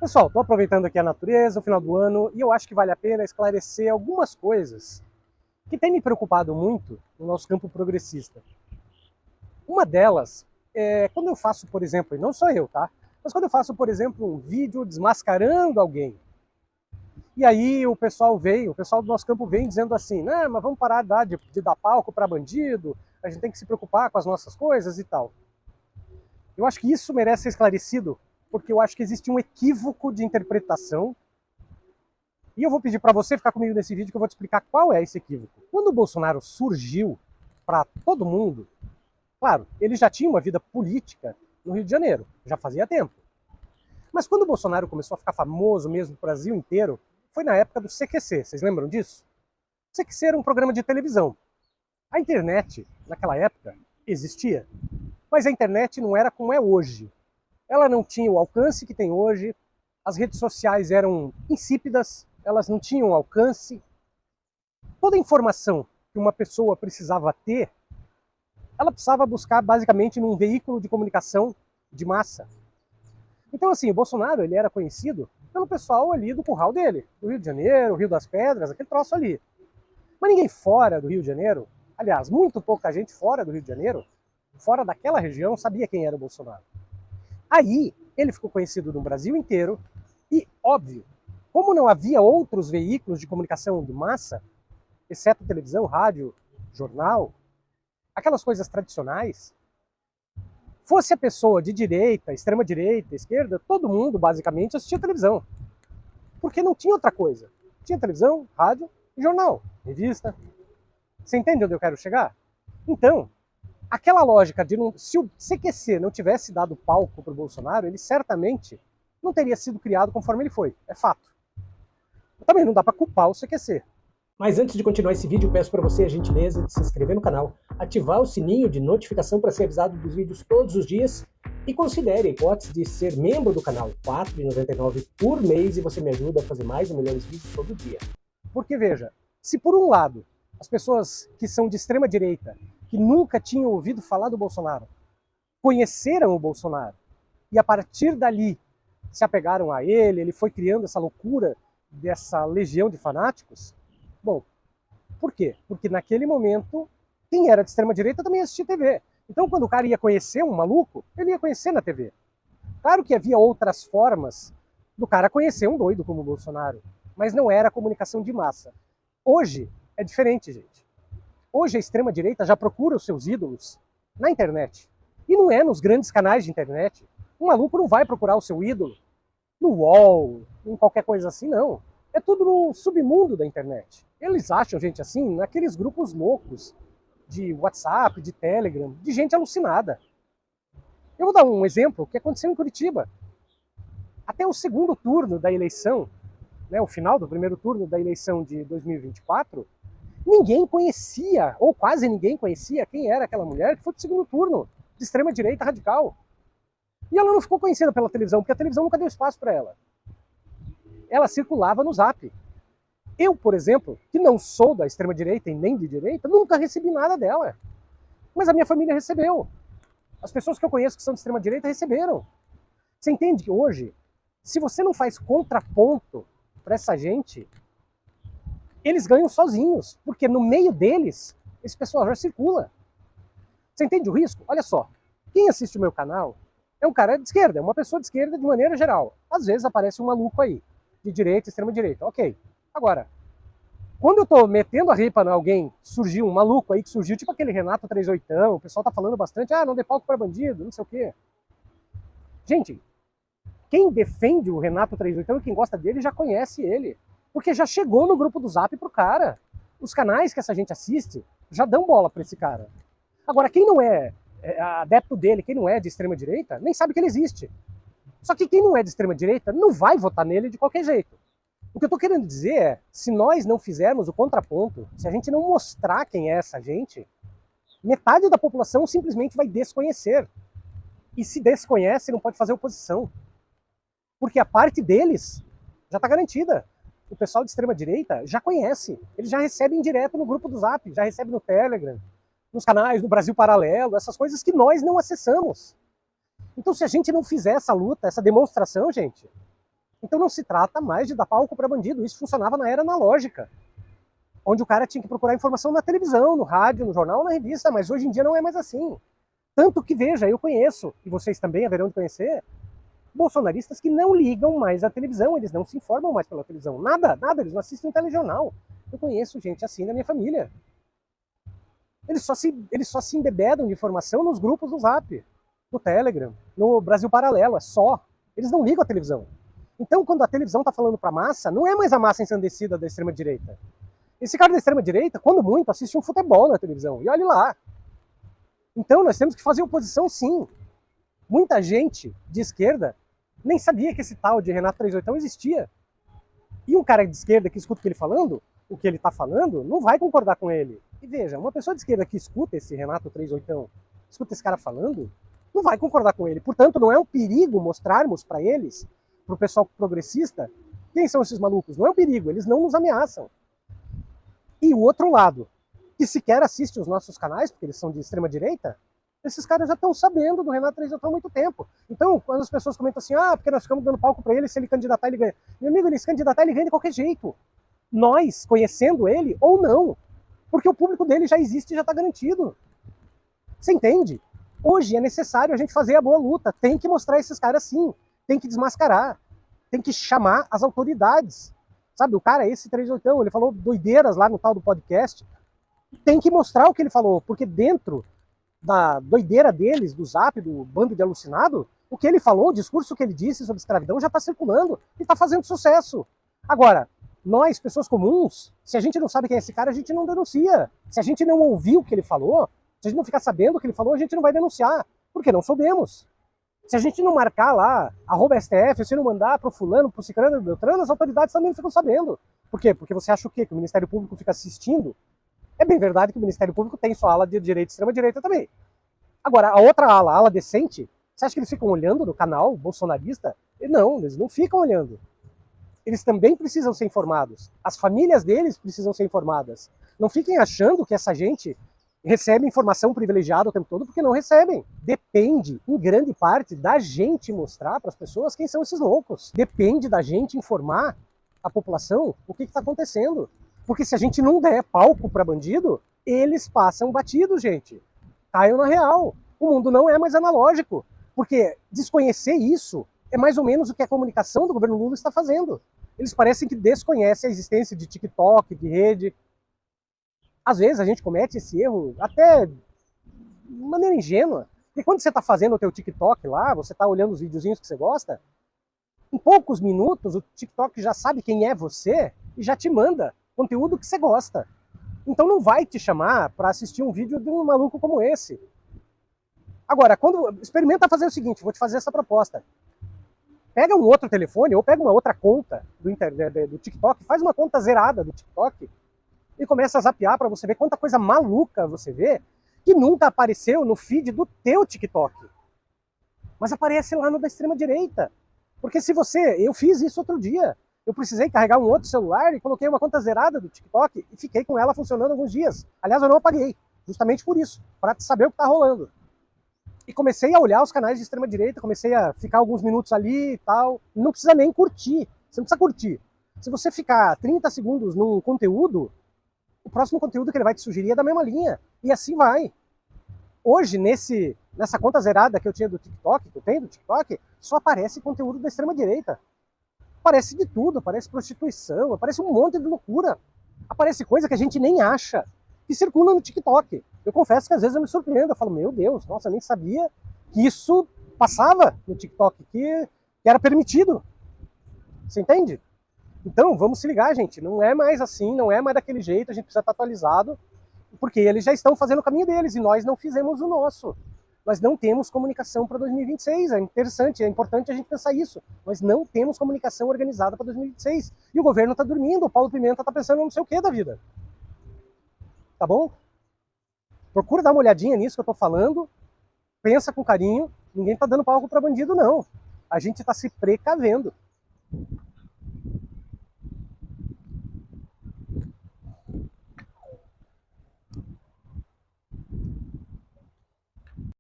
Pessoal, estou aproveitando aqui a natureza, o final do ano, e eu acho que vale a pena esclarecer algumas coisas que têm me preocupado muito no nosso campo progressista. Uma delas é quando eu faço, por exemplo, e não sou eu, tá? Mas quando eu faço, por exemplo, um vídeo desmascarando alguém, e aí o pessoal do nosso campo vem dizendo assim, não, mas vamos parar de dar palco para bandido, a gente tem que se preocupar com as nossas coisas e tal. Eu acho que isso merece ser esclarecido, porque eu acho que existe um equívoco de interpretação. E eu vou pedir para você ficar comigo nesse vídeo que eu vou te explicar qual é esse equívoco. Quando o Bolsonaro surgiu para todo mundo, claro, ele já tinha uma vida política no Rio de Janeiro, já fazia tempo. Mas quando o Bolsonaro começou a ficar famoso mesmo no Brasil inteiro, foi na época do CQC, vocês lembram disso? O CQC era um programa de televisão. A internet, naquela época, existia. Mas a internet não era como é hoje. Ela não tinha o alcance que tem hoje, as redes sociais eram insípidas, elas não tinham alcance. Toda a informação que uma pessoa precisava ter, ela precisava buscar basicamente num veículo de comunicação de massa. Então assim, o Bolsonaro ele era conhecido pelo pessoal ali do curral dele, do Rio de Janeiro, Rio das Pedras, aquele troço ali. Mas ninguém fora do Rio de Janeiro, aliás, muito pouca gente fora do Rio de Janeiro, fora daquela região, sabia quem era o Bolsonaro. Aí, ele ficou conhecido no Brasil inteiro e, óbvio, como não havia outros veículos de comunicação de massa, exceto televisão, rádio, jornal, aquelas coisas tradicionais, fosse a pessoa de direita, extrema-direita, esquerda, todo mundo basicamente assistia televisão. Porque não tinha outra coisa. Tinha televisão, rádio e jornal, revista. Você entende onde eu quero chegar? Então, aquela lógica de se o CQC não tivesse dado palco para o Bolsonaro, ele certamente não teria sido criado conforme ele foi. É fato. Também não dá para culpar o CQC. Mas antes de continuar esse vídeo, peço para você a gentileza de se inscrever no canal, ativar o sininho de notificação para ser avisado dos vídeos todos os dias e considere a hipótese de ser membro do canal, R$ 4,99 por mês, e você me ajuda a fazer mais e melhores vídeos todo dia. Porque veja, se por um lado as pessoas que são de extrema direita, que nunca tinham ouvido falar do Bolsonaro, conheceram o Bolsonaro e a partir dali se apegaram a ele foi criando essa loucura dessa legião de fanáticos. Bom, por quê? Porque naquele momento, quem era de extrema direita também assistia TV. Então quando o cara ia conhecer um maluco, ele ia conhecer na TV. Claro que havia outras formas do cara conhecer um doido como o Bolsonaro, mas não era comunicação de massa. Hoje é diferente, gente. Hoje a extrema-direita já procura os seus ídolos na internet. E não é nos grandes canais de internet. Um maluco não vai procurar o seu ídolo no UOL, em qualquer coisa assim, não. É tudo no submundo da internet. Eles acham gente assim naqueles grupos loucos de WhatsApp, de Telegram, de gente alucinada. Eu vou dar um exemplo que aconteceu em Curitiba. Até o segundo turno da eleição, né, o final do primeiro turno da eleição de 2024, ninguém conhecia, ou quase ninguém conhecia, quem era aquela mulher que foi para o segundo turno, de extrema-direita radical. E ela não ficou conhecida pela televisão, porque a televisão nunca deu espaço para ela. Ela circulava no Zap. Eu, por exemplo, que não sou da extrema-direita e nem de direita, nunca recebi nada dela. Mas a minha família recebeu. As pessoas que eu conheço que são de extrema-direita receberam. Você entende que hoje, se você não faz contraponto para essa gente, eles ganham sozinhos, porque no meio deles, esse pessoal já circula. Você entende o risco? Olha só, quem assiste o meu canal é um cara de esquerda, é uma pessoa de esquerda de maneira geral. Às vezes aparece um maluco aí, de direita, extrema direita, ok. Agora, quando eu tô metendo a ripa em alguém, surgiu um maluco aí que surgiu, tipo aquele Renato 38, o pessoal tá falando bastante, não dê palco para bandido, não sei o quê. Gente, quem defende o Renato 38 e quem gosta dele já conhece ele. Porque já chegou no grupo do Zap pro cara. Os canais que essa gente assiste já dão bola para esse cara. Agora, quem não é adepto dele, quem não é de extrema-direita, nem sabe que ele existe. Só que quem não é de extrema-direita não vai votar nele de qualquer jeito. O que eu tô querendo dizer é, se nós não fizermos o contraponto, se a gente não mostrar quem é essa gente, metade da população simplesmente vai desconhecer. E se desconhece, não pode fazer oposição. Porque a parte deles já está garantida. O pessoal de extrema-direita já conhece. Eles já recebem direto no grupo do Zap, já recebe no Telegram, nos canais do Brasil Paralelo, essas coisas que nós não acessamos. Então, se a gente não fizer essa luta, essa demonstração, gente, Então não se trata mais de dar palco para bandido, isso funcionava na era analógica, onde o cara tinha que procurar informação na televisão, no rádio, no jornal, na revista, mas hoje em dia não é mais assim. Tanto que, veja, eu conheço, e vocês também haverão de conhecer, bolsonaristas que não ligam mais à televisão, eles não se informam mais pela televisão, nada, eles não assistem telejornal. Eu conheço gente assim na minha família. Eles só se embebedam de informação nos grupos do Zap, no Telegram, no Brasil Paralelo, é só. Eles não ligam à televisão. Então, quando a televisão está falando para a massa, não é mais a massa ensandecida da extrema-direita. Esse cara da extrema-direita, quando muito, assiste um futebol na televisão, e olhe lá. Então, nós temos que fazer oposição, sim. Muita gente de esquerda nem sabia que esse tal de Renato 38 existia. E um cara de esquerda que escuta o que ele está falando, não vai concordar com ele. E veja, uma pessoa de esquerda que escuta esse Renato 38, escuta esse cara falando, não vai concordar com ele. Portanto, não é um perigo mostrarmos para eles, para o pessoal progressista, quem são esses malucos. Não é um perigo, eles não nos ameaçam. E o outro lado, que sequer assiste os nossos canais, porque eles são de extrema direita, esses caras já estão sabendo do Renato 38 há muito tempo. Então, quando as pessoas comentam assim, porque nós ficamos dando palco para ele, se ele candidatar, ele ganha. Meu amigo, ele se candidatar, ele ganha de qualquer jeito. Nós, conhecendo ele ou não. Porque o público dele já existe e já está garantido. Você entende? Hoje é necessário a gente fazer a boa luta. Tem que mostrar esses caras sim. Tem que desmascarar. Tem que chamar as autoridades. Sabe, o cara, esse 38, ele falou doideiras lá no tal do podcast. Tem que mostrar o que ele falou, porque dentro da doideira deles, do Zap, do bando de alucinado, o que ele falou, o discurso que ele disse sobre escravidão já está circulando e está fazendo sucesso. Agora, nós, pessoas comuns, se a gente não sabe quem é esse cara, a gente não denuncia. Se a gente não ouviu o que ele falou, se a gente não ficar sabendo o que ele falou, a gente não vai denunciar, porque não soubemos. Se a gente não marcar lá, @STF, se não mandar pro fulano, pro ciclano, pro beltrano, as autoridades também ficam sabendo. Por quê? Porque você acha o quê? Que o Ministério Público fica assistindo? É bem verdade que o Ministério Público tem sua ala de direita e extrema-direita também. Agora, a outra ala, a ala decente, você acha que eles ficam olhando no canal bolsonarista? Não, eles não ficam olhando. Eles também precisam ser informados. As famílias deles precisam ser informadas. Não fiquem achando que essa gente recebe informação privilegiada o tempo todo, porque não recebem. Depende, em grande parte, da gente mostrar para as pessoas quem são esses loucos. Depende da gente informar a população o que está acontecendo. Porque se a gente não der palco para bandido, eles passam batidos, gente. Caiam na real. O mundo não é mais analógico. Porque desconhecer isso é mais ou menos o que a comunicação do governo Lula está fazendo. Eles parecem que desconhecem a existência de TikTok, de rede. Às vezes a gente comete esse erro até de maneira ingênua. Porque quando você está fazendo o teu TikTok lá, você está olhando os videozinhos que você gosta, em poucos minutos o TikTok já sabe quem é você e já te manda conteúdo que você gosta. Então não vai te chamar para assistir um vídeo de um maluco como esse. Agora, experimenta fazer o seguinte, vou te fazer essa proposta. Pega um outro telefone ou pega uma outra conta do TikTok, faz uma conta zerada do TikTok e começa a zapear para você ver quanta coisa maluca você vê que nunca apareceu no feed do teu TikTok. Mas aparece lá no da extrema direita. Porque eu fiz isso outro dia. Eu precisei carregar um outro celular e coloquei uma conta zerada do TikTok e fiquei com ela funcionando alguns dias. Aliás, eu não apaguei, justamente por isso, para saber o que está rolando. E comecei a olhar os canais de extrema-direita, comecei a ficar alguns minutos ali e tal. Não precisa nem curtir, você não precisa curtir. Se você ficar 30 segundos num conteúdo, o próximo conteúdo que ele vai te sugerir é da mesma linha. E assim vai. Hoje, nessa conta zerada que eu tinha do TikTok, que eu tenho do TikTok, só aparece conteúdo da extrema-direita. Aparece de tudo, aparece prostituição, aparece um monte de loucura. Aparece coisa que a gente nem acha, que circula no TikTok. Eu confesso que às vezes eu me surpreendo, eu falo, meu Deus, nossa, eu nem sabia que isso passava no TikTok, que era permitido. Você entende? Então, vamos se ligar, gente, não é mais assim, não é mais daquele jeito, a gente precisa estar atualizado, porque eles já estão fazendo o caminho deles e nós não fizemos o nosso. Nós não temos comunicação para 2026, é interessante, é importante a gente pensar isso. Nós não temos comunicação organizada para 2026. E o governo está dormindo, o Paulo Pimenta está pensando não sei o que da vida. Tá bom? Procura dar uma olhadinha nisso que eu estou falando, pensa com carinho, ninguém está dando palco para bandido não. A gente está se precavendo.